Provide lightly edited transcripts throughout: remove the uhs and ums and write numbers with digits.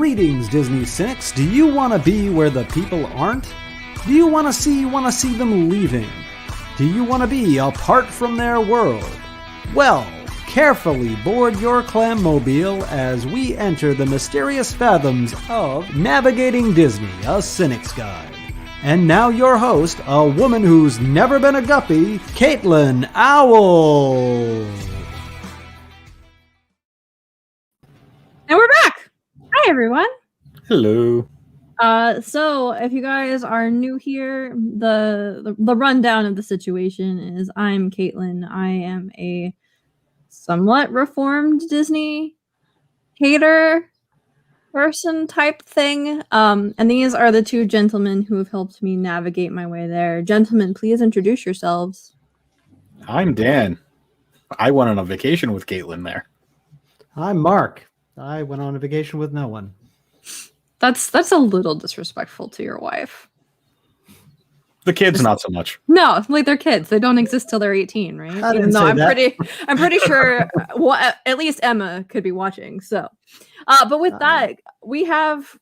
Greetings, Disney Cynics. Do you want to be where the people aren't? Do you want to see them leaving? Do you want to be apart from their world? Well, carefully board your clammobile as we enter the mysterious fathoms of Navigating Disney, a Cynic's Guide. And now your host, a woman who's never been a guppy, Caitlin Owl. And we're back! Hi, everyone. Hello. So if you guys are new here, the rundown of the situation is I'm Caitlin. I am a somewhat reformed Disney hater person type thing. And these are the two gentlemen who have helped me navigate my way there. Gentlemen, please introduce yourselves. I'm Dan. I went on a vacation with Caitlin there. I'm Mark. I went on a vacation with no one. That's a little disrespectful to your wife. The kids, not so much. No, like they're kids. They don't exist till they're 18, right? Even though I'm pretty sure at least Emma could be watching. So, but with that, we have.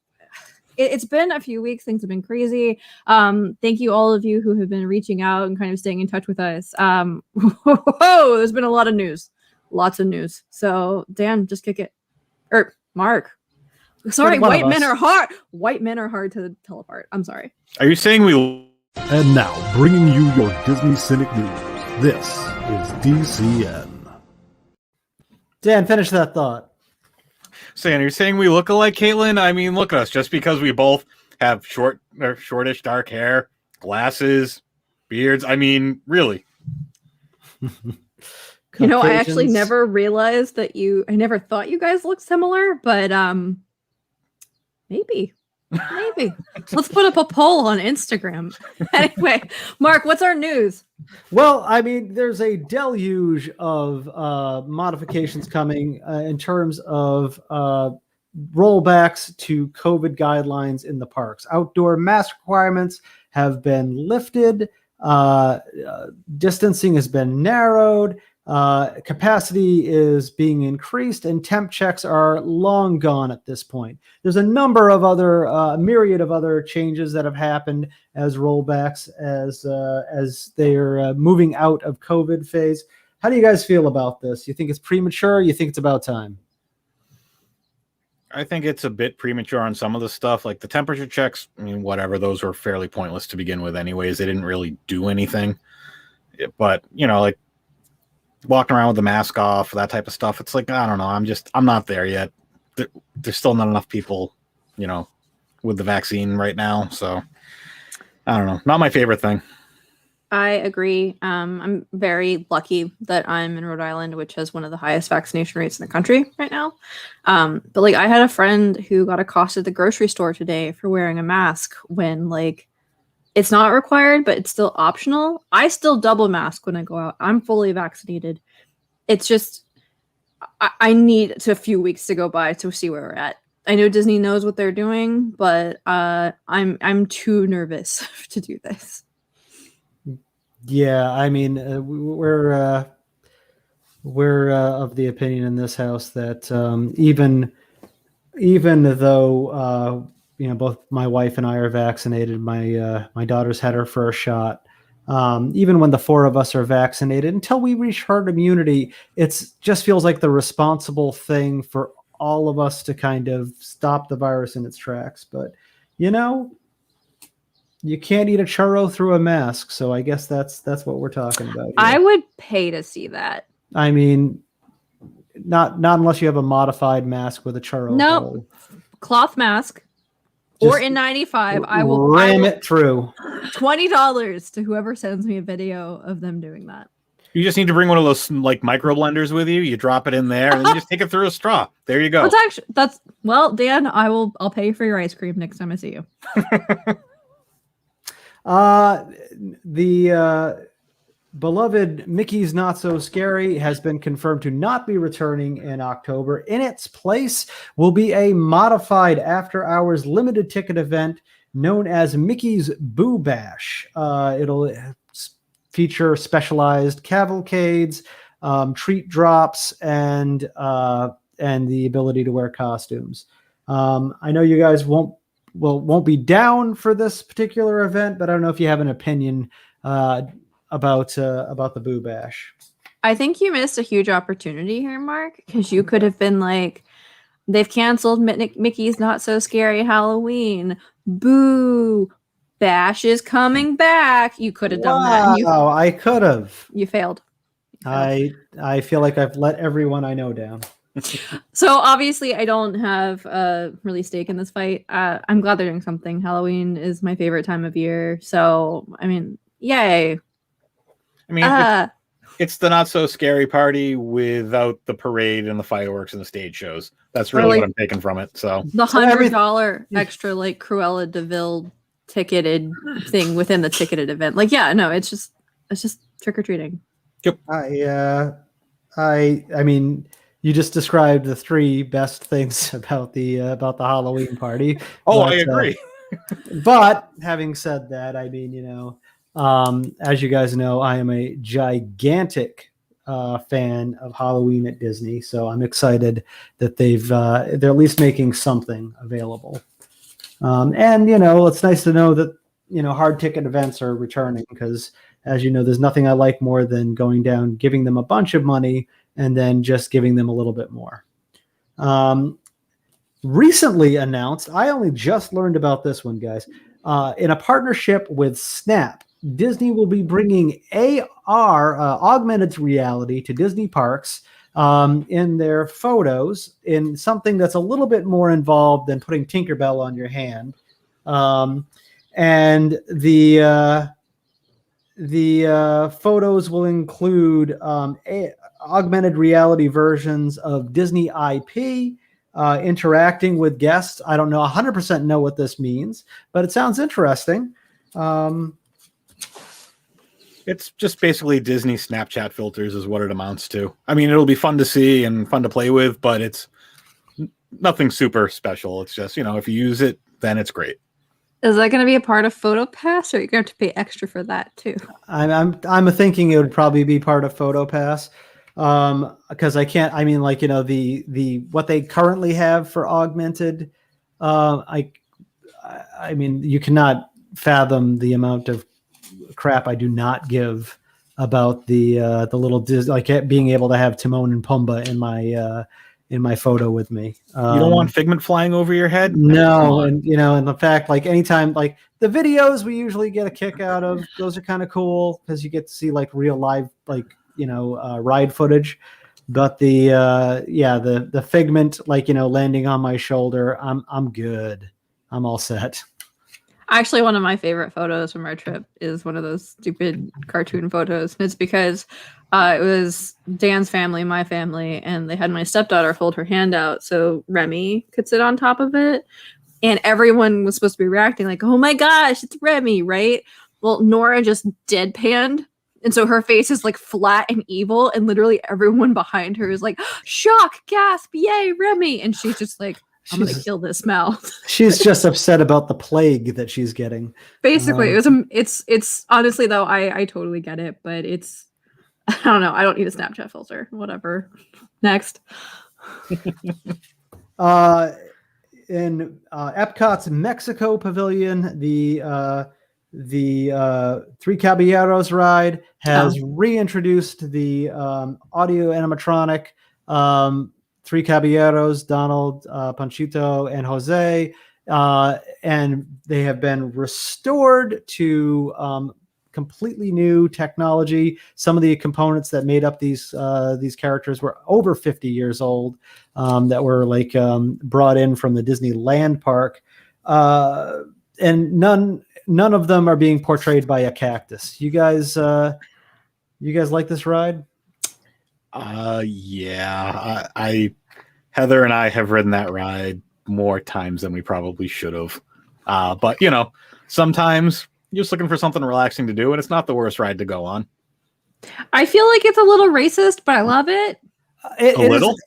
It's been a few weeks. Things have been crazy. Thank you all of you who have been reaching out and kind of staying in touch with us. Whoa, there's been a lot of news, lots of news. So Dan, just kick it. Or Mark. Sorry, white men are hard. White men are hard to tell apart. I'm sorry. Are you saying we? And now, bringing you your Disney Cynic News. This is DCN. Dan, finish that thought. Saying, you're saying we look alike, Caitlin? I mean, look at us. Just because we both have shortish dark hair, glasses, beards. I mean, really. You know, I actually never realized that I never thought you guys looked similar, but maybe. Let's put up a poll on Instagram. Anyway, Mark, what's our news? Well, I mean, there's a deluge of modifications coming in terms of rollbacks to COVID guidelines in the parks. Outdoor mask requirements have been lifted. Distancing has been narrowed. Capacity is being increased, and temp checks are long gone at this point. There's a number of other, myriad of other changes that have happened as rollbacks, as they're moving out of COVID phase. How do you guys feel about this? You think it's premature? You think it's about time? I think it's a bit premature on some of the stuff, like the temperature checks. I mean, whatever, those were fairly pointless to begin with anyways. They didn't really do anything. But, you know, like, walking around with the mask off, that type of stuff. It's like, I don't know. I'm not there yet. There's still not enough people, you know, with the vaccine right now. So I don't know. Not my favorite thing. I agree. I'm very lucky that I'm in Rhode Island, which has one of the highest vaccination rates in the country right now. But like, I had a friend who got accosted at the grocery store today for wearing a mask when like, it's not required, but it's still optional. I still double mask when I go out. I'm fully vaccinated. It's just, I need a few weeks to go by to see where we're at. I know Disney knows what they're doing, but I'm too nervous to do this. Yeah, I mean, we're of the opinion in this house that even though you know, both my wife and I are vaccinated. My daughter's had her first shot. Even when the four of us are vaccinated, until we reach herd immunity, it's just feels like the responsible thing for all of us to kind of stop the virus in its tracks. But, you know, you can't eat a churro through a mask. So I guess that's what we're talking about here. I would pay to see that. I mean, not unless you have a modified mask with a churro. No, cloth mask. Or N95, I will ram it through. $20 to whoever sends me a video of them doing that. You just need to bring one of those like micro blenders with you. You drop it in there, and then you just take it through a straw. There you go. Well, Dan, I'll pay for your ice cream next time I see you. The beloved Mickey's Not So Scary has been confirmed to not be returning in October. In its place will be a modified after-hours limited ticket event known as Mickey's Boo Bash. It'll feature specialized cavalcades, treat drops, and the ability to wear costumes. I know you guys won't be down for this particular event, but I don't know if you have an opinion about the Boo Bash. I think you missed a huge opportunity here, Mark, because you could have been like, they've canceled Mickey's Not So Scary Halloween. Boo! Bash is coming back. You could have done that. Wow, I could have. You failed. I feel like I've let everyone I know down. So obviously I don't have a release stake in this fight. I'm glad they're doing something. Halloween is my favorite time of year. So, I mean, yay. I mean, it's the Not So Scary party without the parade and the fireworks and the stage shows. That's really what I'm taking from it. So the $100 extra like Cruella de Vil ticketed thing within the ticketed event. Like, yeah, no, it's just trick or treating. Yep. I mean, you just described the three best things about the Halloween party. Oh, I agree. But having said that, I mean, as you guys know, I am a gigantic fan of Halloween at Disney, so I'm excited that they're at least making something available. And it's nice to know that hard ticket events are returning, because as you know, there's nothing I like more than going down, giving them a bunch of money, and then just giving them a little bit more. Recently announced, I only just learned about this one, guys. In a partnership with Snap, Disney will be bringing AR, augmented reality, to Disney parks in their photos, in something that's a little bit more involved than putting Tinkerbell on your hand. And the photos will include augmented reality versions of Disney IP interacting with guests. I don't know 100% know what this means, but it sounds interesting. It's just basically Disney Snapchat filters is what it amounts to. I mean, it'll be fun to see and fun to play with, but it's nothing super special. It's just, if you use it, then it's great. Is that going to be a part of PhotoPass, or are you going to have to pay extra for that too? I'm thinking it would probably be part of PhotoPass, because I can't. I mean, like the what they currently have for augmented. I mean, you cannot fathom the amount of crap I do not give about the little like being able to have Timon and Pumbaa in my photo with me. You don't want Figment flying over your head? No, and and the fact, like, anytime, like the videos we usually get a kick out of, those are kind of cool because you get to see like real live, like ride footage. But the Figment, like landing on my shoulder, I'm good. I'm all set. Actually, one of my favorite photos from our trip is one of those stupid cartoon photos. And it's because it was Dan's family, my family, and they had my stepdaughter hold her hand out so Remy could sit on top of it. And everyone was supposed to be reacting like, oh my gosh, it's Remy, right? Well, Nora just deadpanned. And so her face is like flat and evil. And literally everyone behind her is like, shock, gasp, yay, Remy. And she's just like, I'm gonna kill this mouth. She's just upset about the plague that she's getting. Basically, it's honestly though, I totally get it, but it's, I don't know. I don't need a Snapchat filter. Whatever. Next. In Epcot's Mexico Pavilion, the Three Caballeros ride has reintroduced the audio animatronic. Three Caballeros, Donald, Panchito, and Jose, and they have been restored to completely new technology. Some of the components that made up these characters were over 50 years old, that were like brought in from the Disneyland park, and none of them are being portrayed by a cactus. You guys like this ride? Yeah, Heather and I have ridden that ride more times than we probably should have. But sometimes you're just looking for something relaxing to do, and it's not the worst ride to go on. I feel like it's a little racist, but I love it. A little?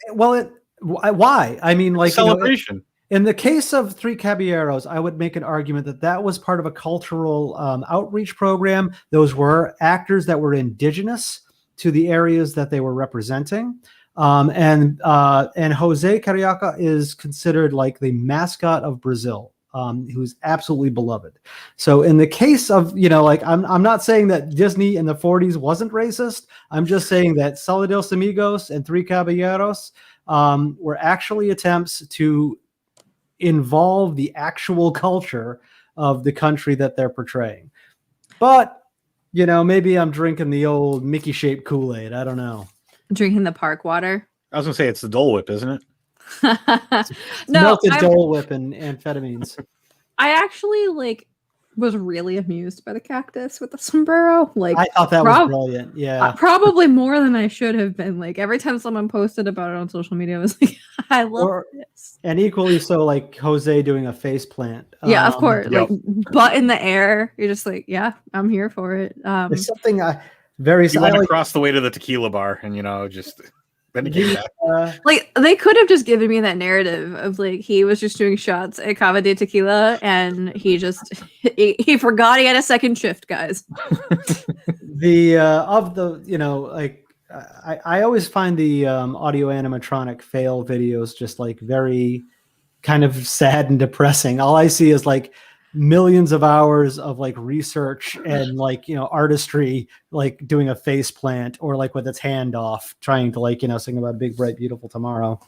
Why? I mean, like, celebration. In the case of Three Caballeros, I would make an argument that was part of a cultural outreach program. Those were actors that were indigenous to the areas that they were representing. And Jose Carioca is considered like the mascot of Brazil, who's absolutely beloved. So in the case of, like I'm not saying that Disney in the 40s wasn't racist. I'm just saying that Sala de los Amigos and Three Caballeros were actually attempts to involve the actual culture of the country that they're portraying. But, maybe I'm drinking the old Mickey-shaped Kool-Aid. I don't know. Drinking the park water. I was gonna say it's the Dole Whip, isn't it? No, melted Dole Whip and amphetamines. I actually was really amused by the cactus with the sombrero. I thought that was brilliant. Yeah, probably more than I should have been. Every time someone posted about it on social media, I was like, I love this. And equally so, like Jose doing a face plant. Yeah, of course. Yep. Butt in the air. You're just like, yeah, I'm here for it. It's something very. You went across the way to the tequila bar, and just. Then he came back. They could have just given me that narrative of he was just doing shots at Cava de Tequila and he forgot he had a second shift, guys. I always find the audio animatronic fail videos just very kind of sad and depressing. All I see is millions of hours of research and artistry, doing a face plant or with its hand off, trying to sing about Big Bright Beautiful Tomorrow.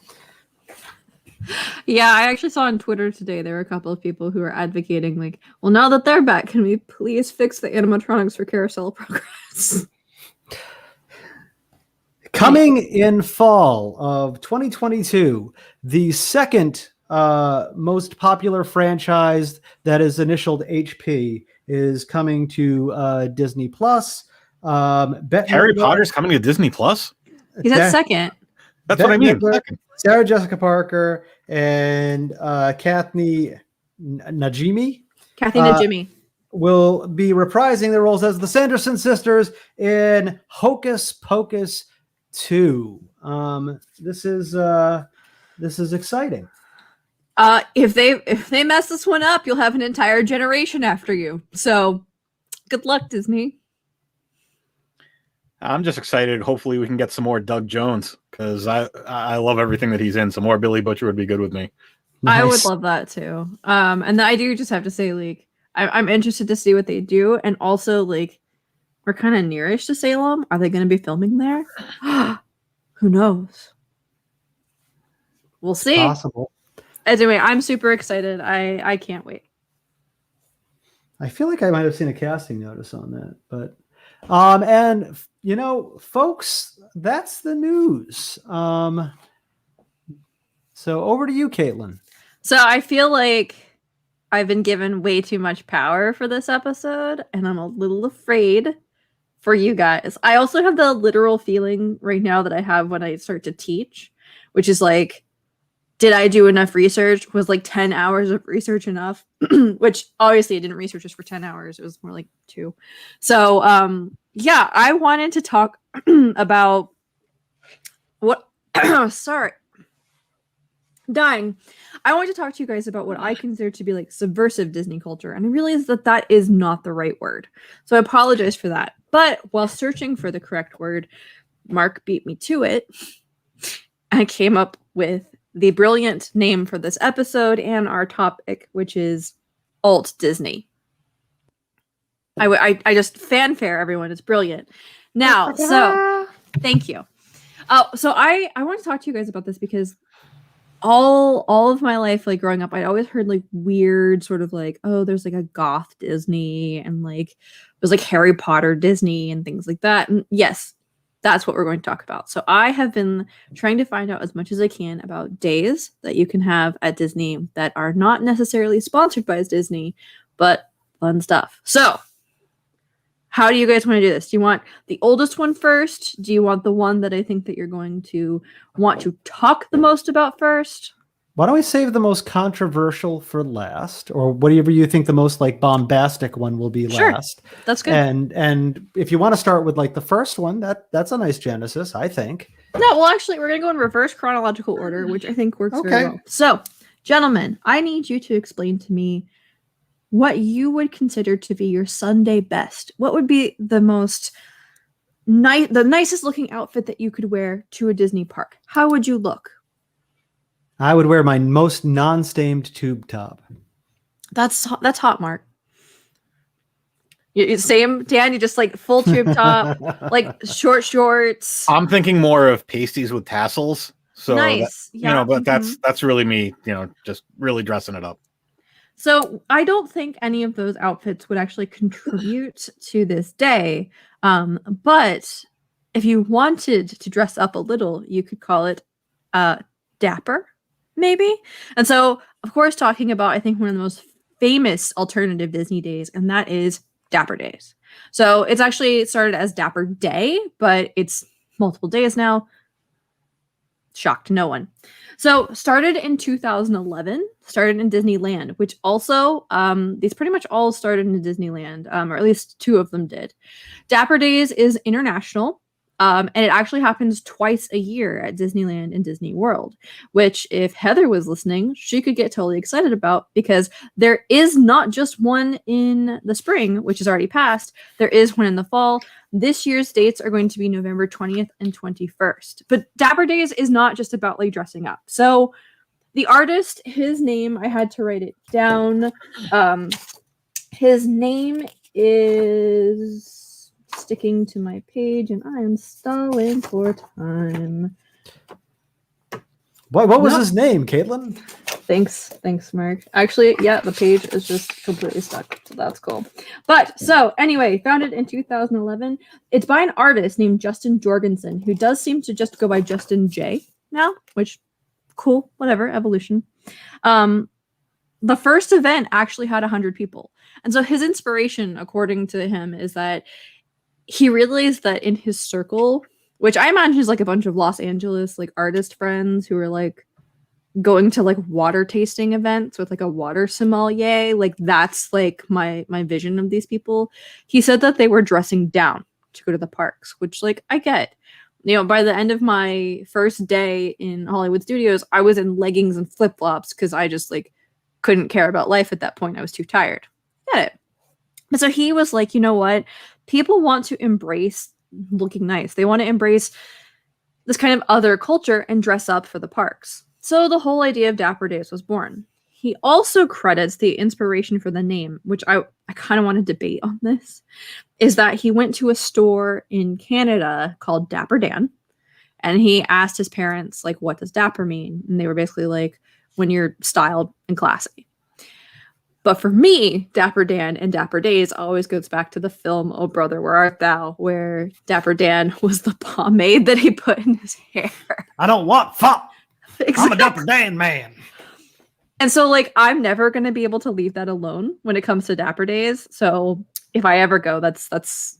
Yeah, I actually saw on Twitter today there were a couple of people who are advocating well, now that they're back, can we please fix the animatronics for Carousel Progress? Coming in fall of 2022, the second most popular franchise that is initialed HP is coming to Disney Plus. Harry Potter's coming to Disney Plus? He's at second. That's what I mean. Sarah Jessica Parker and Kathy Najimy will be reprising their roles as the Sanderson sisters in Hocus Pocus 2. This is exciting. If they mess this one up, you'll have an entire generation after you. So, good luck, Disney. I'm just excited. Hopefully, we can get some more Doug Jones because I love everything that he's in. Some more Billy Butcher would be good with me. Nice. I would love that too. And I do just have to say, I'm interested to see what they do, and also we're kind of nearish to Salem. Are they going to be filming there? Who knows? We'll see. Possible. Anyway, I'm super excited. I can't wait. I feel like I might have seen a casting notice on that, but and folks, that's the news. So over to you, Caitlin. So I feel like I've been given way too much power for this episode, and I'm a little afraid for you guys. I also have the literal feeling right now that I have when I start to teach, which is did I do enough research? Was 10 hours of research enough? Which obviously I didn't research this for 10 hours. It was more 2. So yeah, I wanted to talk about what sorry. Dying. I want to talk to you guys about what I consider to be subversive Disney culture, and I realize that is not the right word. So I apologize for that. But while searching for the correct word, Mark beat me to it. I came up with the brilliant name for this episode and our topic, which is alt Disney. I just fanfare everyone. It's brilliant. Now, so thank you. So I want to talk to you guys about this because all of my life, growing up, I always heard weird sort of oh, there's a goth Disney and there's Harry Potter Disney and things like that. And yes, that's what we're going to talk about. So I have been trying to find out as much as I can about days that you can have at Disney that are not necessarily sponsored by Disney, but fun stuff. So how do you guys want to do this? Do you want the oldest one first? Do you want the one that I think that you're going to want to talk the most about first? Why don't we save the most controversial for last, or whatever you think the most bombastic one will be last? That's good. And if you want to start with the first one, that's a nice genesis, I think. No, well, actually, we're going to go in reverse chronological order, which I think works very well. So, gentlemen, I need you to explain to me what you would consider to be your Sunday best. What would be the most the nicest looking outfit that you could wear to a Disney park, how would you look? I would wear my most non-stained tube top. That's hot, Mark. Same, Dan. You just like full tube top, like short shorts. I'm thinking more of pasties with tassels. So nice, yeah. But that's really me. Just really dressing it up. So I don't think any of those outfits would actually contribute to this day. But if you wanted to dress up a little, you could call it Dapper, maybe. And so, of course, talking about, I think, one of the most famous alternative Disney days, and that is Dapper Days. So it's actually started as Dapper Day, but it's multiple days now. Shock to no one. So started in 2011, started in Disneyland, which also, these pretty much all started in Disneyland, or at least two of them did. Dapper Days is international, and it actually happens twice a year at Disneyland and Disney World, which if Heather was listening, she could get totally excited about, because there is not just one in the spring, which is already passed. There is one in the fall. This year's dates are going to be November 20th and 21st. But Dapper Days is not just about like dressing up. So the artist, his name, I had to write it down. His name is sticking to my page, and I am stalling for time. What was his name, Caitlin? Thanks, Mark. Actually, yeah, the page is just completely stuck, so that's cool. But so anyway, founded in 2011. It's by an artist named Justin Jorgensen, who does seem to just go by Justin J now, which cool, whatever, evolution. The first event actually had 100 people, and so his inspiration, according to him, is that he realized that in his circle, which I imagine is like a bunch of Los Angeles like artist friends who are like going to like water tasting events with like a water sommelier, like that's like my vision of these people. He said that they were dressing down to go to the parks, which like I get. By the end of my first day in Hollywood Studios, I was in leggings and flip-flops because I just like couldn't care about life at that point. I was too tired. Get it. But so he was like, you know what? People want to embrace looking nice. They want to embrace this kind of other culture and dress up for the parks. So the whole idea of Dapper Days was born. He also credits the inspiration for the name, which I kind of want to debate on this, is that he went to a store in Canada called Dapper Dan, and he asked his parents, like, what does dapper mean? And they were basically like, when you're styled and classy. But for me, Dapper Dan and Dapper Days always goes back to the film Oh Brother, Where Art Thou, where Dapper Dan was the pomade that he put in his hair. I don't want fun. Exactly. I'm a Dapper Dan man. And so, like, I'm never going to be able to leave that alone when it comes to Dapper Days. So if I ever go, that's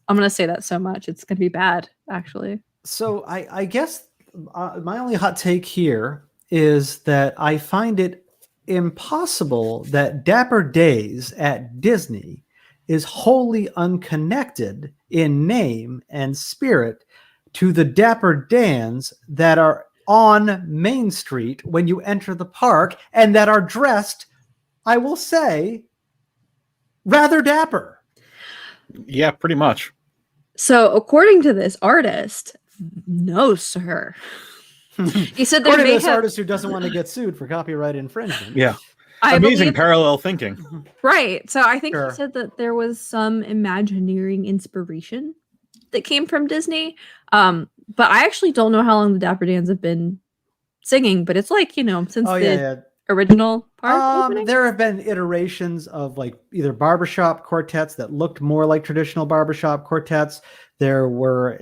I'm going to say that so much. It's going to be bad, actually. So I guess my only hot take here is that I find it impossible that Dapper Days at Disney is wholly unconnected in name and spirit to the Dapper Dans that are on Main Street when you enter the park and that are dressed, I will say, rather dapper. Yeah, pretty much. So according to this artist, no, sir. He said there may this have artist who doesn't want to get sued for copyright infringement. Yeah. I Amazing believe, parallel thinking. right. So I think Sure. he said that there was some Imagineering inspiration that came from Disney. But I actually don't know how long the Dapper Dans have been singing, but it's like, since the original park opening. There have been iterations of like either barbershop quartets that looked more like traditional barbershop quartets. There were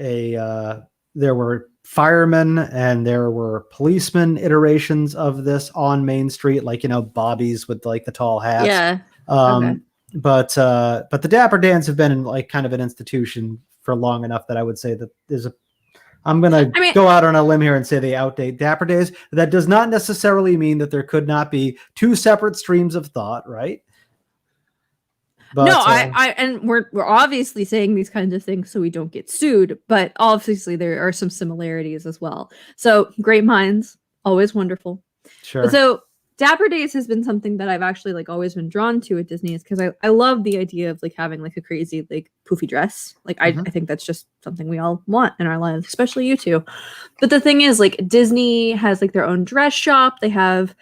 firemen and there were policemen iterations of this on Main Street, like, bobbies with like the tall hats. Yeah. Okay. But the Dapper Dans have been in like kind of an institution for long enough that I would say that I'm going to go out on a limb here and say they outdate Dapper Days. That does not necessarily mean that there could not be two separate streams of thought, right? But, no, and we're obviously saying these kinds of things so we don't get sued, but obviously there are some similarities as well. So great minds, always wonderful. Sure. So Dapper Days has been something that I've actually like always been drawn to at Disney, is because I love the idea of like having like a crazy like poofy dress. Like I think that's just something we all want in our lives, especially you two. But the thing is, like, Disney has like their own dress shop. They have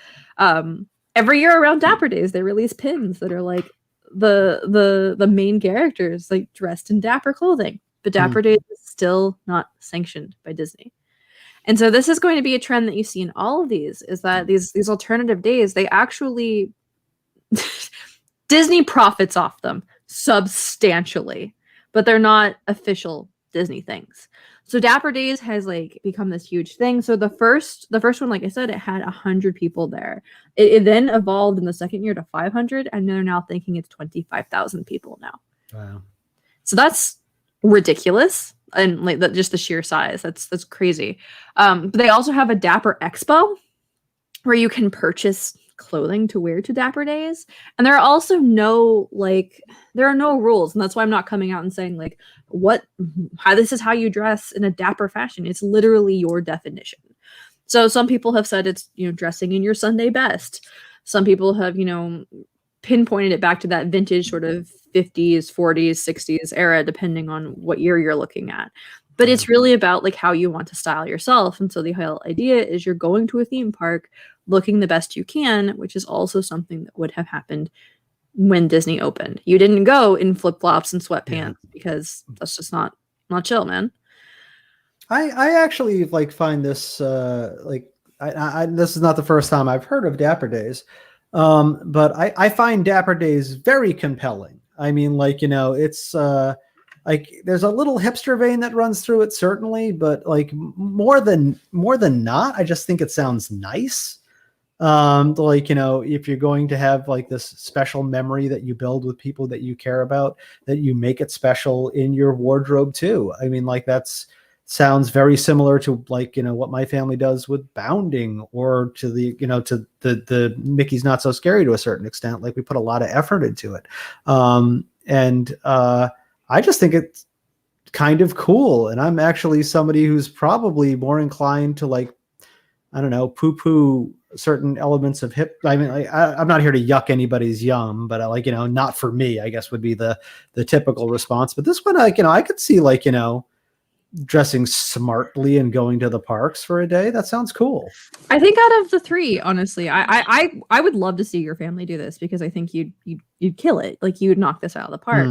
every year around Dapper Days they release pins that are like the main characters like dressed in dapper clothing. But Dapper Days is still not sanctioned by Disney. And so this is going to be a trend that you see in all of these, is that these alternative days, they actually Disney profits off them substantially, but they're not official Disney things. So Dapper Days has like become this huge thing. So the first one, like I said, it had 100 people there. It then evolved in the second year to 500, and they're now thinking it's 25,000 people now. Wow. So that's ridiculous. And like just the sheer size, that's crazy. But they also have a Dapper Expo where you can purchase clothing to wear to Dapper Days, and there are also no rules, and that's why I'm not coming out and saying like how this is how you dress in a dapper fashion. It's literally your definition. So some people have said it's dressing in your Sunday best. Some people have pinpointed it back to that vintage sort of 50s, 40s, 60s era, depending on what year you're looking at. But it's really about like how you want to style yourself. And so the whole idea is you're going to a theme park looking the best you can, which is also something that would have happened when Disney opened. You didn't go in flip-flops and sweatpants because that's just not chill, man. I actually like find this this is not the first time I've heard of Dapper Days. But I find Dapper Days very compelling. I mean, like, it's like there's a little hipster vein that runs through it, certainly, but like more than not, I just think it sounds nice. Like, if you're going to have like this special memory that you build with people that you care about, that you make it special in your wardrobe too. I mean, like sounds very similar to like what my family does with Bounding, or to the to the Mickey's Not So Scary to a certain extent. Like we put a lot of effort into it, and I just think it's kind of cool. And I'm actually somebody who's probably more inclined to like, I don't know, poo-poo certain elements of hip. I mean, I'm not here to yuck anybody's yum, but not for me, I guess would be the typical response. But this one, I could see like dressing smartly and going to the parks for a day. That sounds cool. I think out of the three, honestly, I would love to see your family do this, because I think you'd kill it. Like you would knock this out of the park.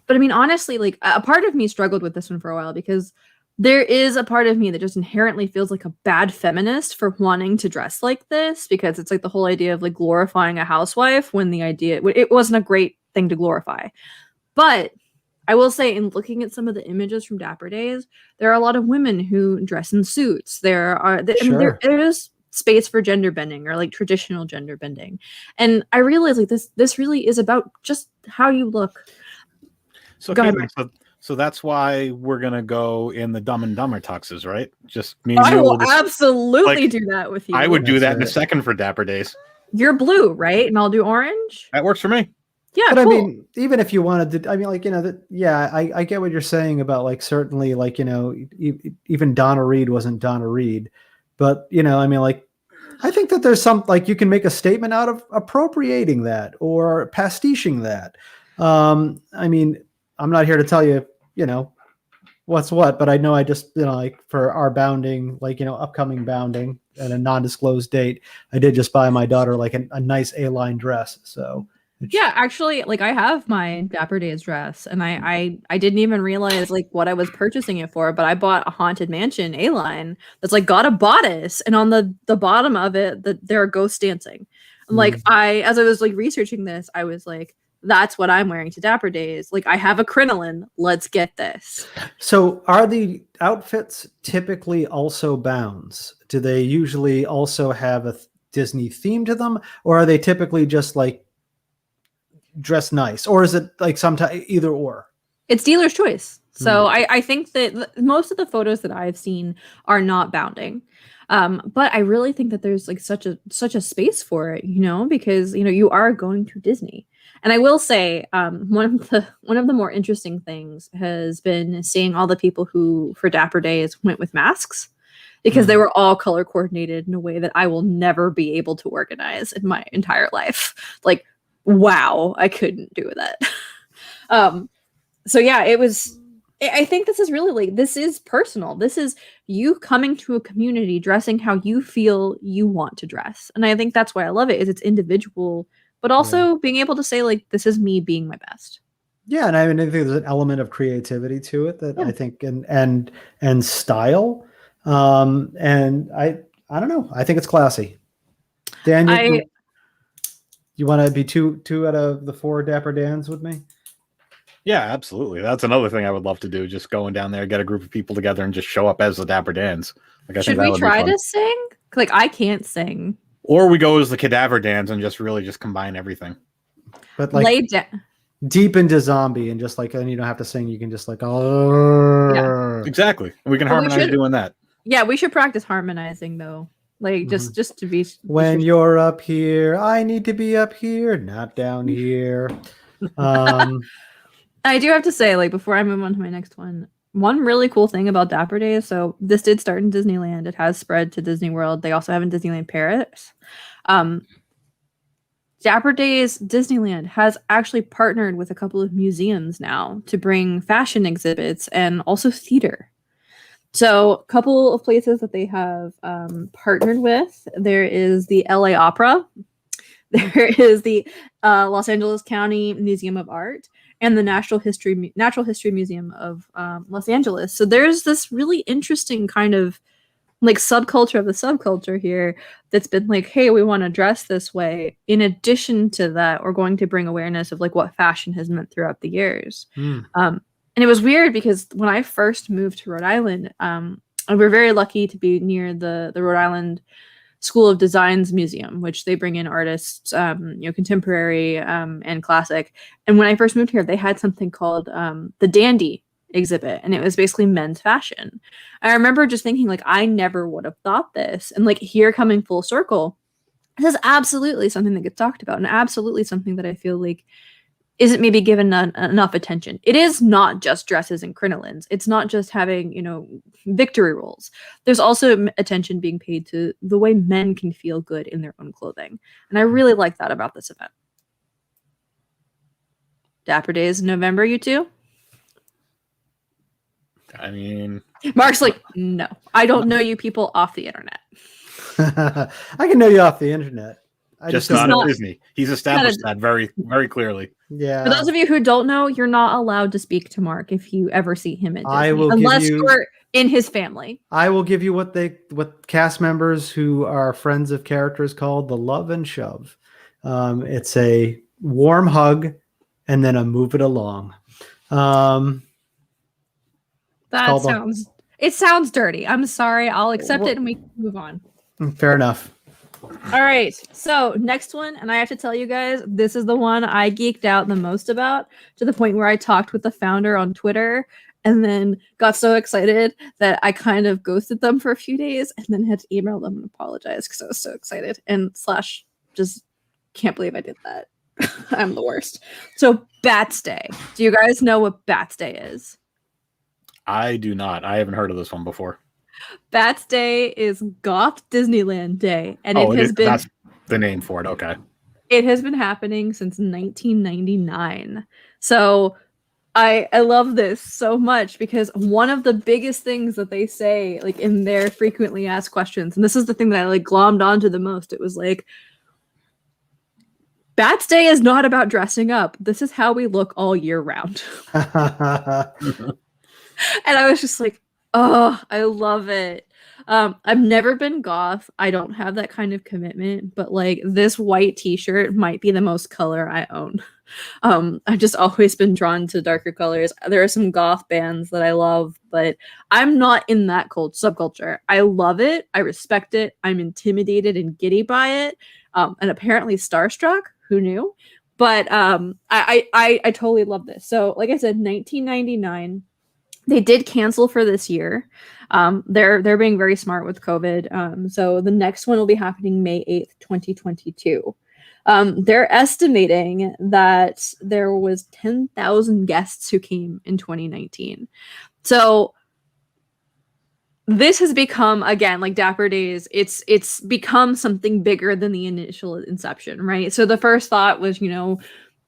But I mean, honestly, like a part of me struggled with this one for a while, because there is a part of me that just inherently feels like a bad feminist for wanting to dress like this, because it's like the whole idea of like glorifying a housewife when it wasn't a great thing to glorify. But I will say, in looking at some of the images from Dapper Days, there are a lot of women who dress in suits. There is space for gender bending, or like traditional gender bending. And I realize like this really is about just how you look. So, go ahead, so that's why we're gonna go in the Dumb and Dumber tuxes, right? Just me. I will absolutely do that with you. I would do that in a second for Dapper Days. You're blue, right? And I'll do orange. That works for me. Yeah, but cool. I mean, even if you wanted to, I mean, like, I get what you're saying about like, certainly like, even Donna Reed wasn't Donna Reed, but I mean, like, I think that there's some, like, you can make a statement out of appropriating that or pastiching that. I mean, I'm not here to tell you, what's what, but I know I just, like for our Bounding, like, upcoming Bounding at a non-disclosed date, I did just buy my daughter like a nice A-line dress. So yeah, actually, like I have my Dapper Days dress, and I didn't even realize like what I was purchasing it for, but I bought a Haunted Mansion A-line that's like got a bodice, and on the bottom of it there are ghosts dancing. And like as I was like researching this, I was like, that's what I'm wearing to Dapper Days. Like I have a crinoline. Let's get this. So are the outfits typically also bounds? Do they usually also have a Disney theme to them, or are they typically just like dress nice, or is it like sometimes either or? It's dealer's choice. So I think that most of the photos that I've seen are not Bounding. But I really think that there's like such a space for it, because you are going to Disney. And I will say, one of the more interesting things has been seeing all the people who for Dapper Days went with masks. because they were all color coordinated in a way that I will never be able to organize in my entire life. Like, wow, I couldn't do that. So yeah, it was. I think this is really like, this is personal. This is you coming to a community dressing how you feel you want to dress, and I think that's why I love it. Is it's individual, but also being able to say like, this is me being my best. Yeah, and I mean, I think there's an element of creativity to it that I think and style, and I don't know. I think it's classy. Dan, you want to be two out of the 4 Dapper Dans with me? Yeah, absolutely. That's another thing I would love to do. Just going down there, get a group of people together, and just show up as the Dapper Dans. Like, Should we try to sing? Like, I can't sing. Or we go as the Cadaver Dance and just really just combine everything. But like, lay down deep into zombie, and just like, and you don't have to sing. You can just like, oh, yeah, exactly. We can harmonize doing that. Yeah, we should practice harmonizing though. Like, just to be. When you're up here, I need to be up here, not down here. I do have to say, like, before I move on to my next one really cool thing about Dapper Days. So this did start in Disneyland. It has spread to Disney World. They also have in Disneyland Paris. Dapper Days Disneyland has actually partnered with a couple of museums now to bring fashion exhibits and also theater. So a couple of places that they have partnered with, there is the LA Opera, there is the Los Angeles County Museum of Art, and the Natural History Museum of Los Angeles. So there's this really interesting kind of like subculture of the subculture here that's been like, hey, we want to dress this way. In addition to that, we're going to bring awareness of like what fashion has meant throughout the years. And it was weird because when I first moved to Rhode Island, and we're very lucky to be near the Rhode Island School of Design's museum, which they bring in artists, contemporary and classic. And when I first moved here, they had something called the Dandy exhibit, and it was basically men's fashion. I remember just thinking like, I never would have thought this, and like here coming full circle, this is absolutely something that gets talked about, and absolutely something that I feel like isn't maybe given enough attention. It is not just dresses and crinolines. It's not just having, victory rolls. There's also attention being paid to the way men can feel good in their own clothing. And I really like that about this event. Dapper Days in November, you two? I mean, Mark's like, no, I don't know you people off the internet. I can know you off the internet. Just not at Disney. He's established that very, very clearly. Yeah. For those of you who don't know, you're not allowed to speak to Mark if you ever see him at Disney, I will unless you're in his family. I will give you what cast members who are friends of characters called the love and shove. It's a warm hug and then a move it along. It sounds dirty. I'm sorry. I'll accept it and we can move on. Fair enough. All right. So next one, and I have to tell you guys, this is the one I geeked out the most about, to the point where I talked with the founder on Twitter and then got so excited that I kind of ghosted them for a few days and then had to email them and apologize because I was so excited and / just can't believe I did that. I'm the worst. So Bats Day. Do you guys know what Bats Day is? I do not. I haven't heard of this one before. Bats Day is Goth Disneyland Day, and that's the name for it. Okay. It has been happening since 1999. So I love this so much because one of the biggest things that they say, like in their frequently asked questions, and this is the thing that I like glommed onto the most, it was like, Bats Day is not about dressing up. This is how we look all year round. And I was just like, oh, I love it. I've never been goth. I don't have that kind of commitment, but like this white t-shirt might be the most color I own. I've just always been drawn to darker colors. There are some goth bands that I love, but I'm not in that subculture. I love it. I respect it. I'm intimidated and giddy by it. And apparently starstruck. Who knew? But I totally love this. So like I said, 1999. They did cancel for this year. They're being very smart with COVID. So the next one will be happening May 8th, 2022. They're estimating that there was 10,000 guests who came in 2019. So this has become, again, like Dapper Days, it's become something bigger than the initial inception, right? So the first thought was,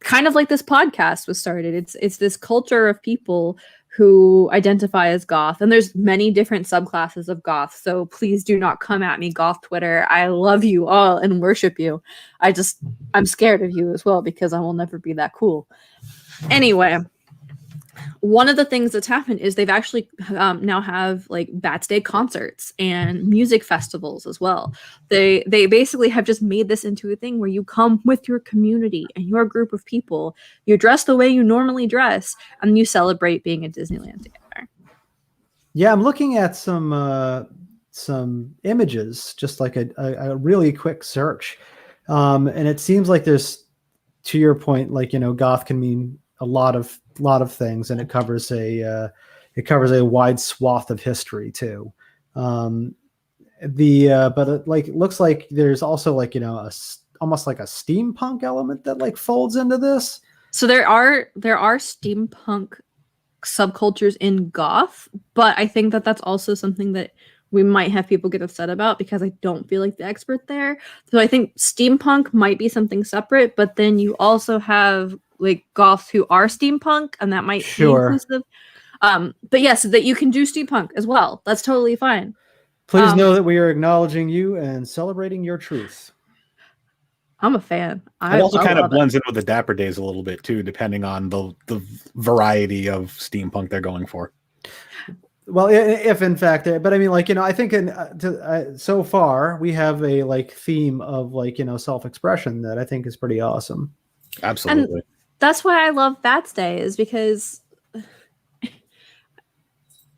kind of like this podcast was started. It's this culture of people who identify as goth, and there's many different subclasses of goth. So please do not come at me, goth Twitter. I love you all and worship you. I'm scared of you as well because I will never be that cool. Anyway, one of the things that's happened is they've actually now have like Bats Day concerts and music festivals as well. They basically have just made this into a thing where you come with your community and your group of people. You dress the way you normally dress, and you celebrate being at Disneyland together. Yeah, I'm looking at some images, just like a really quick search, and it seems like there's, to your point, like goth can mean a lot of things, and it covers a wide swath of history too. But it looks like there's also like almost like a steampunk element that like folds into this. So there are steampunk subcultures in goth, but I think that that's also something that we might have people get upset about because I don't feel like the expert there. So I think steampunk might be something separate, but then you also have like goths who are steampunk, and that might be inclusive. But yes, that you can do steampunk as well. That's totally fine. Please know that we are acknowledging you and celebrating your truth. I'm a fan. It also kind of blends in with the Dapper Days a little bit too, depending on the variety of steampunk they're going for. Well, if in fact, but I mean, like, I think so far we have a like theme of like, self-expression that I think is pretty awesome. Absolutely. And that's why I love Bats Day, is because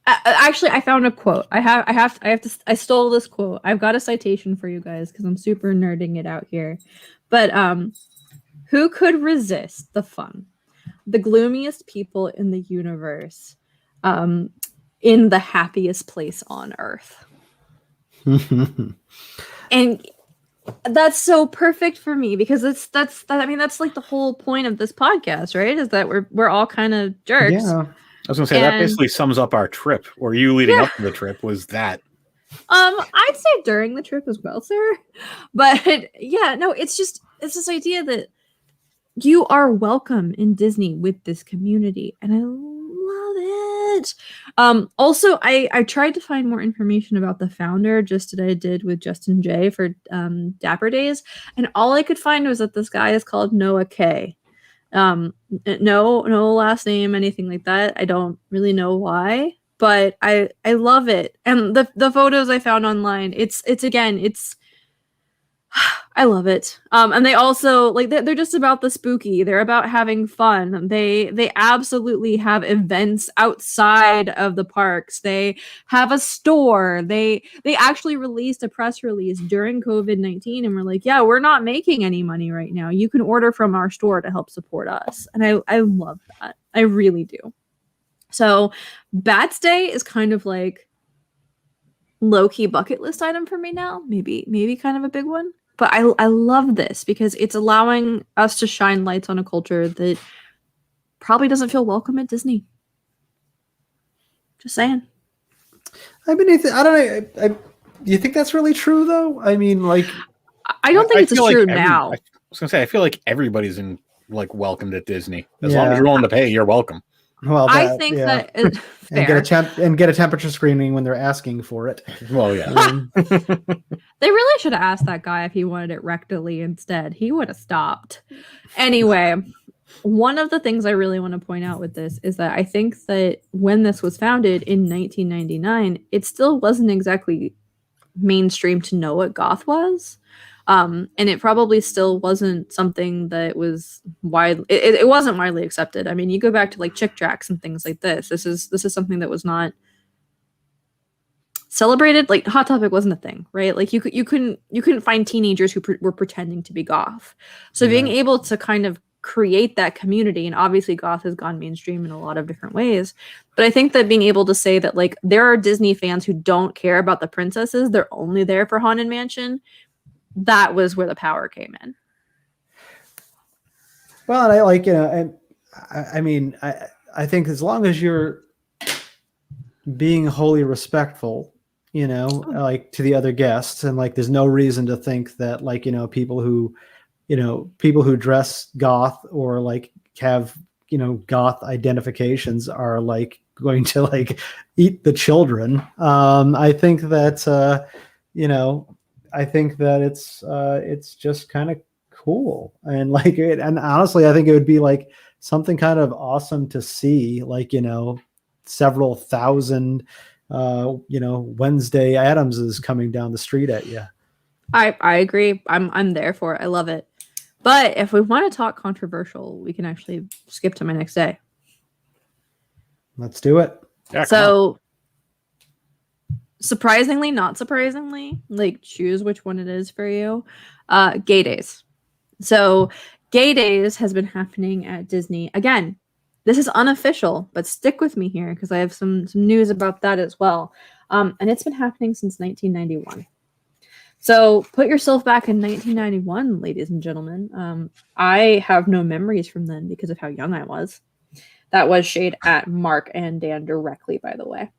actually I found a quote. I stole this quote. I've got a citation for you guys because I'm super nerding it out here. But who could resist the fun? The gloomiest people in the universe. In the happiest place on earth. And that's so perfect for me because that's like the whole point of this podcast, right? Is that we're all kind of jerks. Yeah. I was gonna say that basically sums up our trip, or you leading up to the trip was that. I'd say during the trip as well, sir. But yeah, no, it's this idea that you are welcome in Disney with this community, and I love it. Also, I tried to find more information about the founder, just as I did with Justin J for Dapper Days, and all I could find was that this guy is called Noah K. No last name, anything like that. I don't really know why, but I love it. And the photos I found online, it's I love it. And they also like they're just about the spooky. They're about having fun. They absolutely have events outside of the parks. They have a store. They actually released a press release during COVID-19 and were like, yeah, we're not making any money right now. You can order from our store to help support us. And I love that. I really do. So Bats Day is kind of like low-key bucket list item for me now. Maybe kind of a big one. But I love this because it's allowing us to shine lights on a culture that probably doesn't feel welcome at Disney. Just saying. I mean, I don't know. Do you think that's really true, though? I mean, like, I don't think it's true now. I was gonna say, I feel like everybody's welcomed at Disney. As long as you're willing to pay, you're welcome. Well, I think that and get a temperature screening when they're asking for it. Well, yeah. They really should have asked that guy if he wanted it rectally instead. He would have stopped. Anyway, one of the things I really want to point out with this is that I think that when this was founded in 1999, it still wasn't exactly mainstream to know what goth was. And it probably still wasn't something that was it wasn't widely accepted. I mean, you go back to like Chick Tracks and things like this. This is something that was not celebrated. Like Hot Topic wasn't a thing, right? Like you couldn't find teenagers who were pretending to be goth. So being able to kind of create that community, and obviously goth has gone mainstream in a lot of different ways, but I think that being able to say that like there are Disney fans who don't care about the princesses, they're only there for Haunted Mansion. That was where the power came in. Well, and I like, and I mean, I think as long as you're being wholly respectful like to the other guests. And like, there's no reason to think that like, people who dress goth or like have, goth identifications are like going to like eat the children. I think that, I think that it's just kind of cool. And like, and honestly, I think it would be like something kind of awesome to see, like, several thousand, Wednesday Addamses coming down the street at you. I agree. I'm there for it. I love it. But if we want to talk controversial, we can actually skip to my next day. Let's do it. Yeah, so, surprisingly, not surprisingly, like choose which one it is for you. Gay Days. So, Gay Days has been happening at Disney. Again, this is unofficial, but stick with me here because I have some news about that as well. And it's been happening since 1991. So put yourself back in 1991, ladies and gentlemen. I have no memories from then because of how young I was. That was shade at Mark and Dan directly, by the way.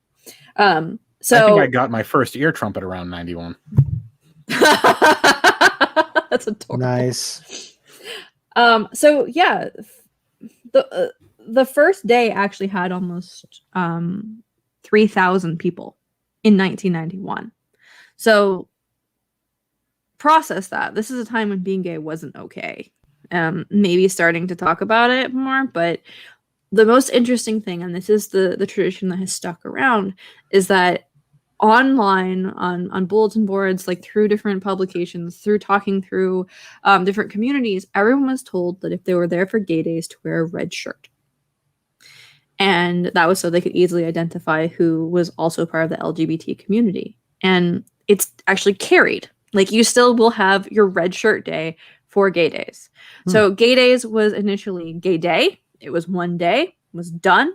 So I think I got my first ear trumpet around 91. That's adorable. Nice. So yeah, the first day actually had almost 3,000 people in 1991. So process that. This is a time when being gay wasn't okay. Maybe starting to talk about it more, but the most interesting thing, and this is the tradition that has stuck around, is that online on bulletin boards, like through different publications, through talking through different communities, everyone was told that if they were there for Gay Days to wear a red shirt. And that was so they could easily identify who was also part of the LGBT community. And it's actually carried. Like, you still will have your red shirt day for Gay Days. So Gay Days was initially Gay Day. It was one day, was done.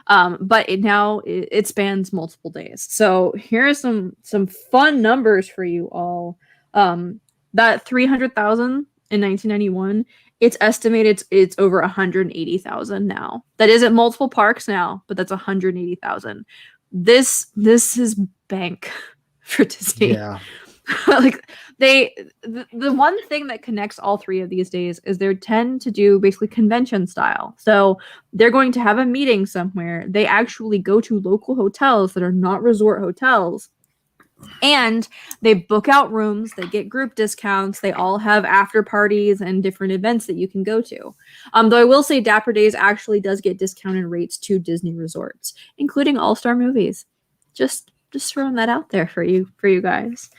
But it spans multiple days. So here are some fun numbers for you all. That 300,000 in 1991, it's estimated it's over 180,000 now. That is at multiple parks now, but that's 180,000. This is bank for Disney. Yeah. Like the one thing that connects all three of these days is they tend to do basically convention style. So they're going to have a meeting somewhere. They actually go to local hotels that are not resort hotels, and they book out rooms. They get group discounts. They all have after parties and different events that you can go to. Though I will say Dapper Days actually does get discounted rates to Disney resorts, including all-star movies. Just throwing that out there for you guys.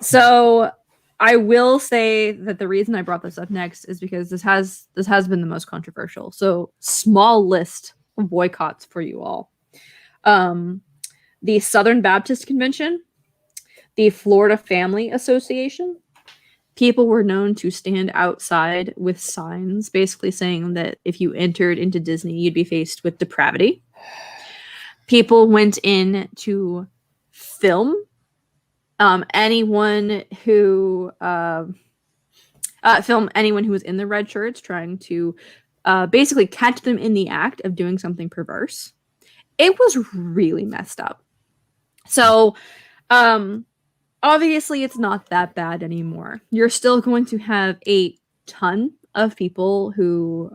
So I will say that the reason I brought this up next is because this has been the most controversial. So small list of boycotts for you all. The Southern Baptist Convention, the Florida Family Association. People were known to stand outside with signs basically saying that if you entered into Disney, you'd be faced with depravity. People went in to film anyone who was in the red shirts, trying to basically catch them in the act of doing something perverse. It was really messed up. So obviously it's not that bad anymore. You're still going to have a ton of people who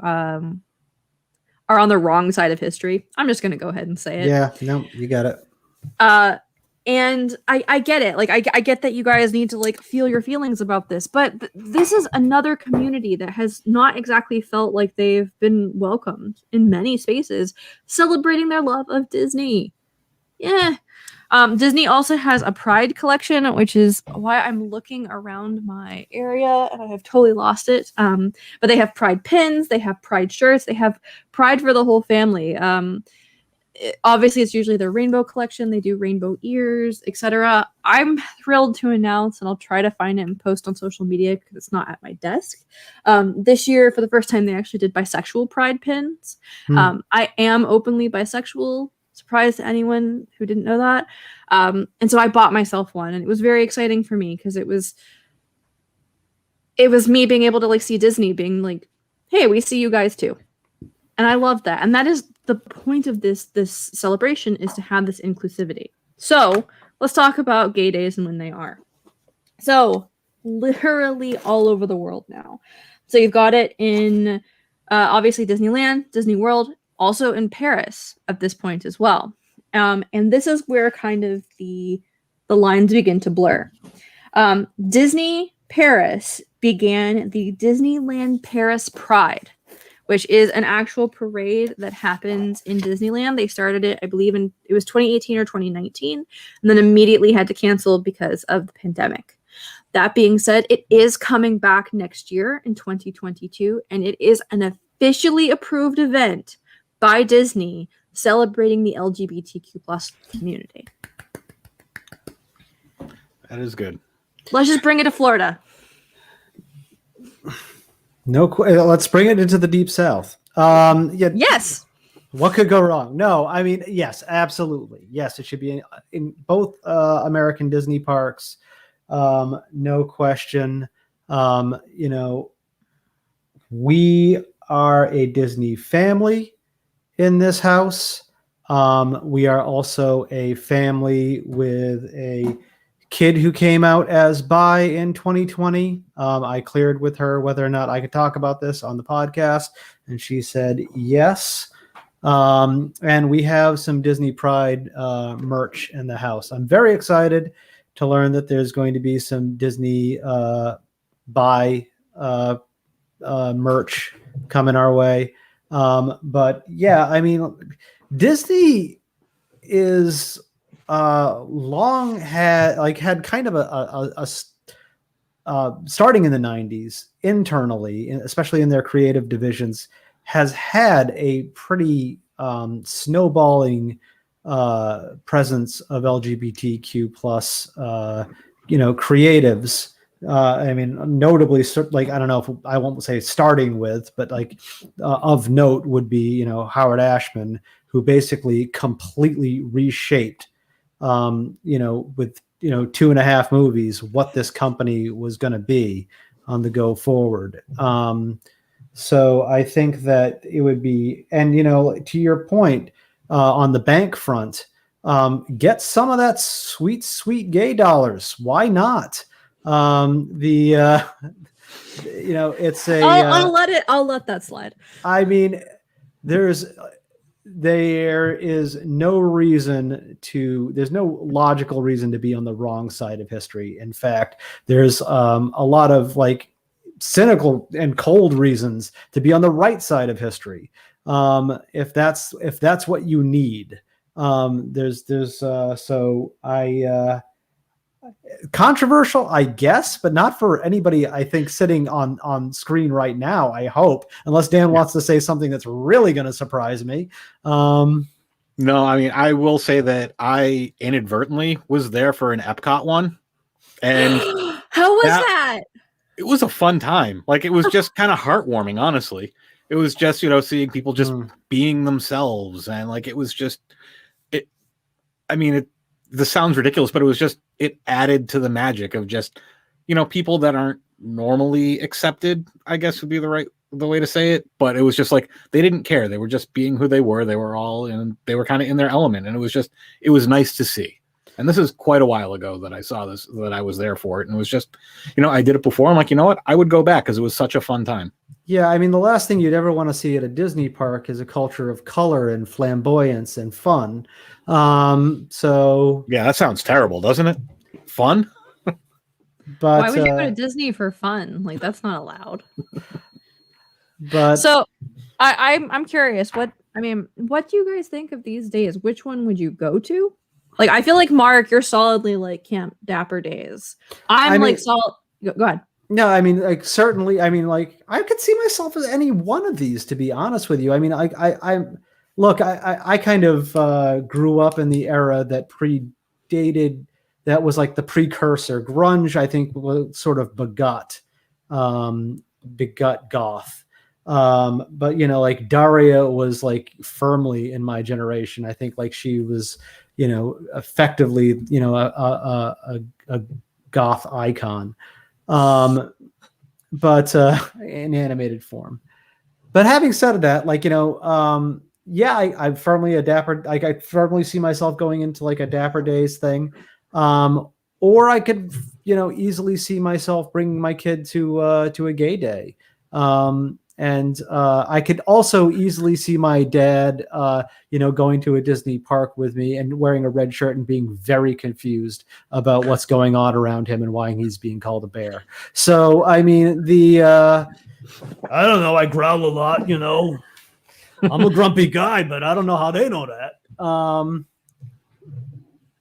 are on the wrong side of history. I'm just going to go ahead and say it. Yeah, no, you got it. And I get it. Like, I get that you guys need to like feel your feelings about this, but this is another community that has not exactly felt like they've been welcomed in many spaces, celebrating their love of Disney. Yeah. Disney also has a Pride collection, which is why I'm looking around my area and I have totally lost it. But they have Pride pins, they have Pride shirts, they have Pride for the whole family. Obviously, it's usually their rainbow collection. They do rainbow ears, etc. I'm thrilled to announce, and I'll try to find it and post on social media because it's not at my desk. This year, for the first time, they actually did bisexual Pride pins. I am openly bisexual. Surprise to anyone who didn't know that. And so I bought myself one, and it was very exciting for me because it was me being able to like see Disney being like, hey, we see you guys too. And I love that. And that is the point of this celebration, is to have this inclusivity. So let's talk about gay days and when they are. So literally all over the world now. So you've got it in obviously Disneyland, Disney World, also in Paris at this point as well. And this is where kind of the lines begin to blur. Disney Paris began the Disneyland Paris Pride, which is an actual parade that happens in Disneyland. They started it, I believe, it was 2018 or 2019, and then immediately had to cancel because of the pandemic. That being said, it is coming back next year in 2022, and it is an officially approved event by Disney celebrating the LGBTQ plus community. That is good. Let's just bring it to Florida. Let's bring it into the deep south. Yes. What could go wrong? No, I mean, yes, absolutely. Yes, it should be in both American Disney parks. No question. We are a Disney family in this house. We are also a family with a kid who came out as bi in 2020. I cleared with her whether or not I could talk about this on the podcast, and she said yes. And we have some Disney Pride merch in the house. I'm very excited to learn that there's going to be some Disney bi merch coming our way. But yeah, I mean, Disney is long had kind of a starting in the 90s internally, especially in their creative divisions, has had a pretty snowballing presence of LGBTQ plus creatives. I mean, notably, like, I don't know if I won't say starting with, but like of note would be, Howard Ashman, who basically completely reshaped, with 2.5 movies, what this company was going to be on the go forward. So I think that it would be, and, to your point, on the bank front, get some of that sweet, sweet gay dollars. Why not? It's a, I'll let that slide. I mean, there is no logical reason to be on the wrong side of history. In fact, there's a lot of like cynical and cold reasons to be on the right side of history. If that's what you need. Controversial, I guess, but not for anybody, I think, sitting on screen right now, I hope, unless Dan wants to say something that's really going to surprise me. No, I mean, I will say that I inadvertently was there for an Epcot one. And how was that? It was a fun time. Like, it was just kind of heartwarming, honestly. It was just, seeing people just being themselves. And like, it was just, this sounds ridiculous, but it was just, it added to the magic of just, people that aren't normally accepted, I guess would be the way to say it. But it was just like, they didn't care. They were just being who they were. They were they were kind of in their element. And it was nice to see. And this is quite a while ago that I saw this, that I was there for it. And it was just, I did it before. I'm like, you know what? I would go back because it was such a fun time. Yeah, I mean, the last thing you'd ever want to see at a Disney park is a culture of color and flamboyance and fun. So yeah, that sounds terrible, doesn't it? Fun? But why would you go to Disney for fun? Like, that's not allowed. But so I'm curious, what do you guys think of these days? Which one would you go to? Like, I feel like, Mark, you're solidly like Camp Dapper Days. Solid. Go ahead. No, I mean, like, certainly, I mean, like, I could see myself as any one of these, to be honest with you. I mean, I kind of grew up in the era that predated, that was like the precursor. Grunge, I think, was sort of begot goth. But, like, Daria was like firmly in my generation. I think like she was, effectively, a goth icon. But in animated form. But having said that, like, yeah, I'm firmly a Dapper. Like I firmly see myself going into like a Dapper Days thing, or I could, easily see myself bringing my kid to a gay day, and I could also easily see my dad, going to a Disney park with me and wearing a red shirt and being very confused about what's going on around him and why he's being called a bear. So I mean I don't know. I growl a lot, I'm a grumpy guy, but I don't know how they know that.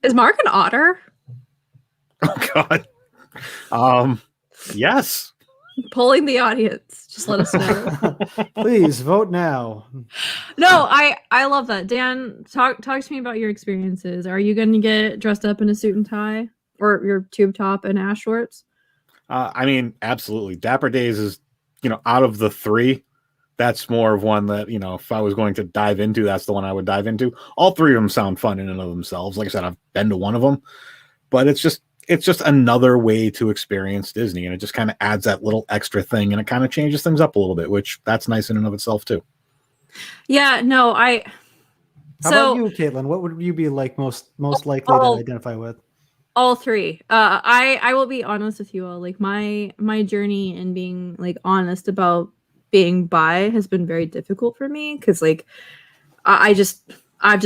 Is Mark an otter? Oh God. Yes. Polling the audience. Just let us know. Please vote now. No, I love that. Dan, talk to me about your experiences. Are you going to get dressed up in a suit and tie, or your tube top and ash shorts? I mean, absolutely. Dapper Days is, out of the three, that's more of one that, if I was going to dive into, that's the one I would dive into. All three of them sound fun in and of themselves. Like I said, I've been to one of them, but it's just another way to experience Disney, and it just kind of adds that little extra thing, and it kind of changes things up a little bit, which that's nice in and of itself too. Yeah, no, How about you, Caitlin? What would you be like most likely to identify with? All three. I will be honest with you all. Like my journey in being like honest about being bi has been very difficult for me, because like I've just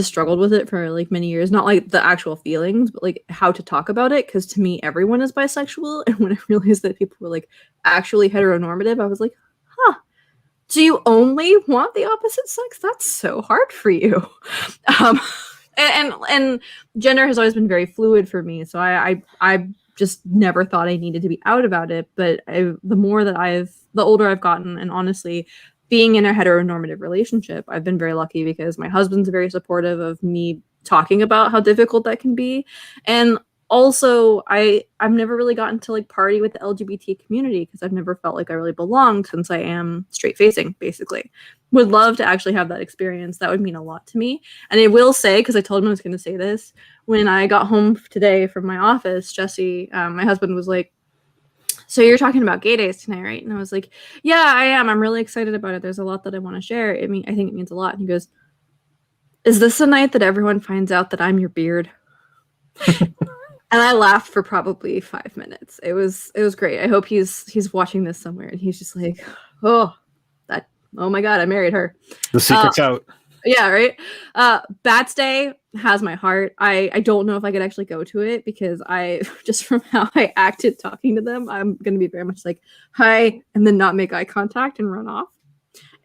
struggled with it for like many years. Not like the actual feelings, but like how to talk about it. Because to me, everyone is bisexual, and when I realized that people were like actually heteronormative, I was like, huh. Do you only want the opposite sex? That's so hard for you. And gender has always been very fluid for me, so I just never thought I needed to be out about it. But the older I've gotten, and honestly, being in a heteronormative relationship, I've been very lucky because my husband's very supportive of me talking about how difficult that can be. And also, I've never really gotten to like party with the LGBT community because I've never felt like I really belonged, since I am straight facing, basically. Would love to actually have that experience. That would mean a lot to me. And I will say, because I told him I was going to say this, when I got home today from my office, Jesse, my husband, was like, so you're talking about gay days tonight, right? And I was like, yeah, I am. I'm really excited about it. There's a lot that I want to share. I think it means a lot. And he goes, is this the night that everyone finds out that I'm your beard? And I laughed for probably 5 minutes. It was great. I hope he's watching this somewhere, and he's just like, oh my God, I married her. The secret's out. Yeah, right. Bats Day has my heart. I don't know if I could actually go to it, because I just from how I acted talking to them, I'm gonna be very much like, hi, and then not make eye contact and run off.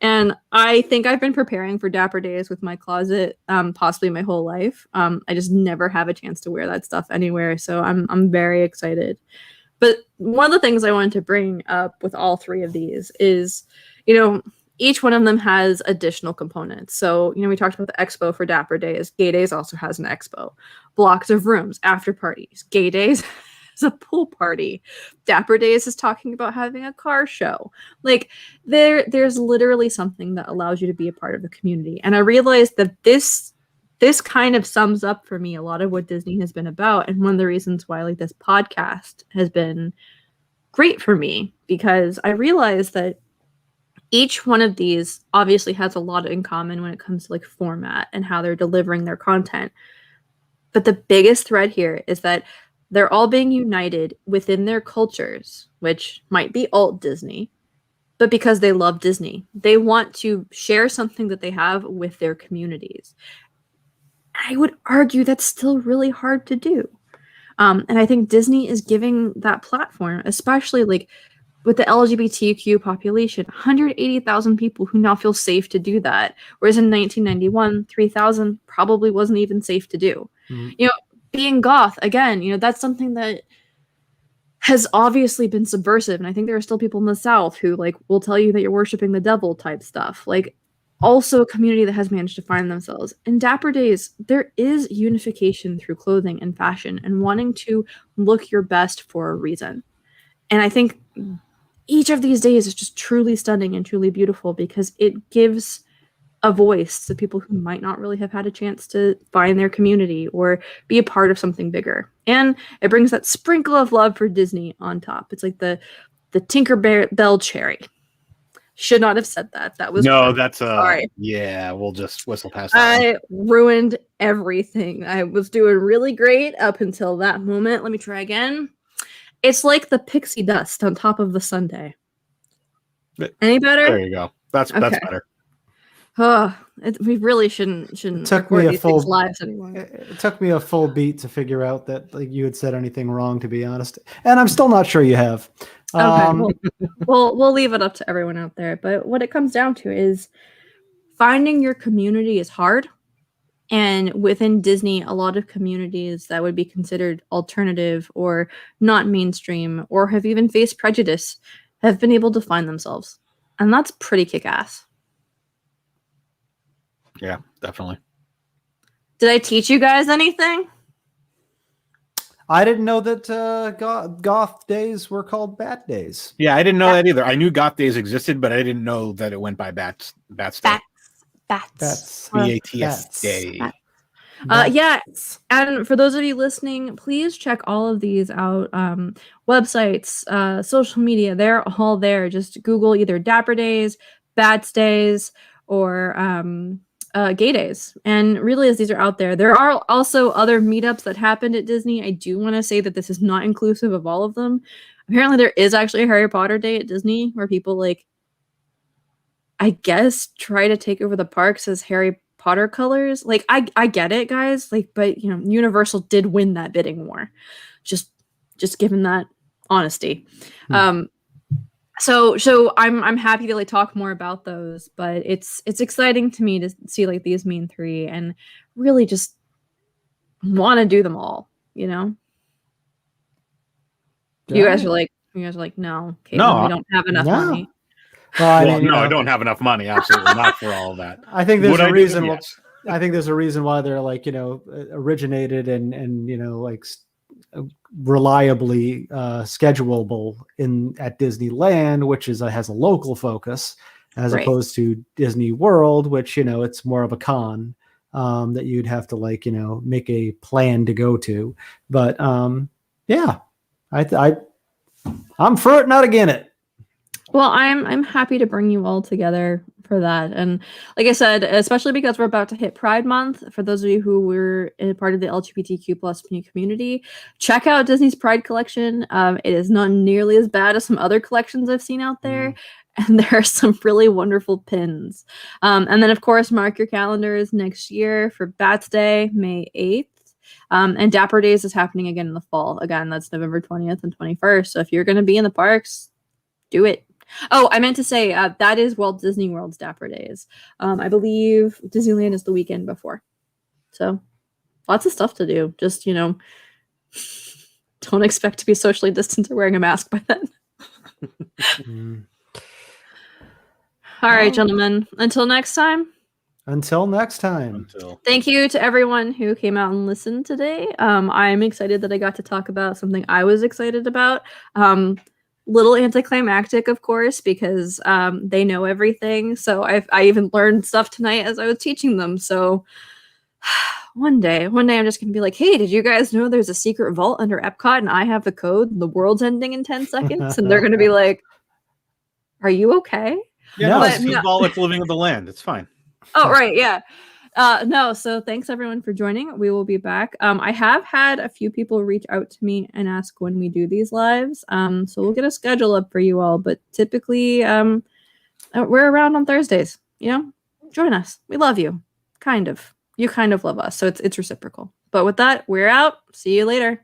And I think I've been preparing for Dapper Days with my closet, possibly my whole life. I just never have a chance to wear that stuff anywhere, so I'm very excited. But one of the things I wanted to bring up with all three of these is, each one of them has additional components. So, we talked about the expo for Dapper Days. Gay Days also has an expo. Blocks of rooms, after parties. Gay Days has a pool party. Dapper Days is talking about having a car show. Like, there's literally something that allows you to be a part of the community. And I realized that this kind of sums up for me a lot of what Disney has been about. And one of the reasons why like this podcast has been great for me, because I realized that each one of these obviously has a lot in common when it comes to like format and how they're delivering their content. But the biggest thread here is that they're all being united within their cultures, which might be alt Disney, but because they love Disney, they want to share something that they have with their communities. I would argue that's still really hard to do. And I think Disney is giving that platform, especially like with the LGBTQ population, 180,000 people who now feel safe to do that. Whereas in 1991, 3,000 probably wasn't even safe to do. Mm-hmm. Being goth, again, that's something that has obviously been subversive. And I think there are still people in the South who like will tell you that you're worshiping the devil type stuff. Like, also a community that has managed to find themselves. In Dapper Days, there is unification through clothing and fashion and wanting to look your best for a reason. And I think each of these days is just truly stunning and truly beautiful because it gives a voice to people who might not really have had a chance to find their community or be a part of something bigger. And it brings that sprinkle of love for Disney on top. It's like the Tinkerbell cherry. Should not have said that. That was No, rude. that's Sorry. yeah, we'll just whistle past that. I ruined everything. I was doing really great up until that moment. Let me try again. It's like the pixie dust on top of the sundae. Any better? There you go. That's better. We really shouldn't took record me a these full- things live anymore. It took me a full beat to figure out that like you had said anything wrong, to be honest, and I'm still not sure you have. Okay, we'll leave it up to everyone out there. But what it comes down to is finding your community is hard. And within Disney, a lot of communities that would be considered alternative or not mainstream or have even faced prejudice have been able to find themselves. And that's pretty kick-ass. Yeah, definitely. Did I teach you guys anything? I didn't know that goth days were called Bat Days. Yeah, I didn't know that either. I knew Goth Days existed, but I didn't know that it went by Bats Day. Bats. BATS Day. Yes. And for those of you listening, please check all of these out. Websites, social media, they're all there. Just Google either Dapper Days, Bats Days, or Gay Days. And really, as these are out there, there are also other meetups that happened at Disney. I do want to say that this is not inclusive of all of them. Apparently, there is actually a Harry Potter Day at Disney where people, like, I guess, try to take over the parks as Harry Potter colors. Like, I get it, guys. Like, but you know, Universal did win that bidding war. Just given that honesty. So I'm happy to like talk more about those, but it's exciting to me to see like these main three and really just want to do them all, you know? You guys are like, no, Caitlin, No, we don't have enough no. money. Well, I don't have enough money. Absolutely not for all of that. I think there's Would a I do reason. them? Yes. I think there's a reason why they're like, you know, originated and you know, like reliably schedulable at Disneyland, which has a local focus, as Right. opposed to Disney World, which, you know, it's more of a con that you'd have to like, you know, make a plan to go to. But yeah, I'm for it, not against it. Well, I'm happy to bring you all together for that. And like I said, especially because we're about to hit Pride Month, for those of you who were a part of the LGBTQ plus community, check out Disney's Pride collection. It is not nearly as bad as some other collections I've seen out there. And there are some really wonderful pins. And then, of course, mark your calendars next year for Bats Day, May 8th. And Dapper Days is happening again in the fall. Again, that's November 20th and 21st. So if you're going to be in the parks, do it. Oh, I meant to say that is Walt Disney World's Dapper Days. I believe Disneyland is the weekend before. So lots of stuff to do. Just, you know, don't expect to be socially distant or wearing a mask by then. All right, gentlemen. Until next time. Until next time. Thank you to everyone who came out and listened today. I'm excited that I got to talk about something I was excited about. Little anticlimactic, of course, because they know everything. So I even learned stuff tonight as I was teaching them. So one day I'm just gonna be like, hey, did you guys know there's a secret vault under Epcot and I have the code and the world's ending in 10 seconds? And they're gonna be like, are you okay? Yeah, No, it's all it's living of the land. It's fine. Oh, right, yeah. No, so thanks everyone for joining. We will be back. I have had a few people reach out to me and ask when we do these lives. So we'll get a schedule up for you all, but typically we're around on Thursdays. You know, join us. We love you. Kind of. You kind of love us. So it's reciprocal. But with that, we're out. See you later.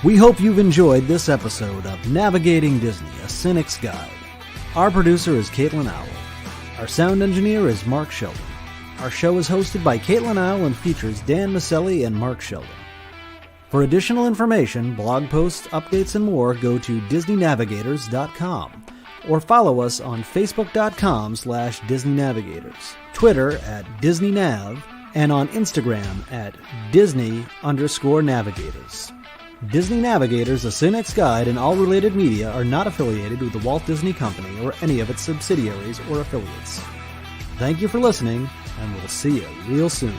We hope you've enjoyed this episode of Navigating Disney, a Cynic's Guide. Our producer is Caitlin Owl. Our sound engineer is Mark Sheldon. Our show is hosted by Caitlin Owl and features Dan Maselli and Mark Sheldon. For additional information, blog posts, updates, and more, go to DisneyNavigators.com or follow us on Facebook.com/DisneyNavigators, Twitter @DisneyNav, and on Instagram @Disney_Navigators. Disney Navigators, a Cynics Guide, and all related media are not affiliated with the Walt Disney Company or any of its subsidiaries or affiliates. Thank you for listening, and we'll see you real soon.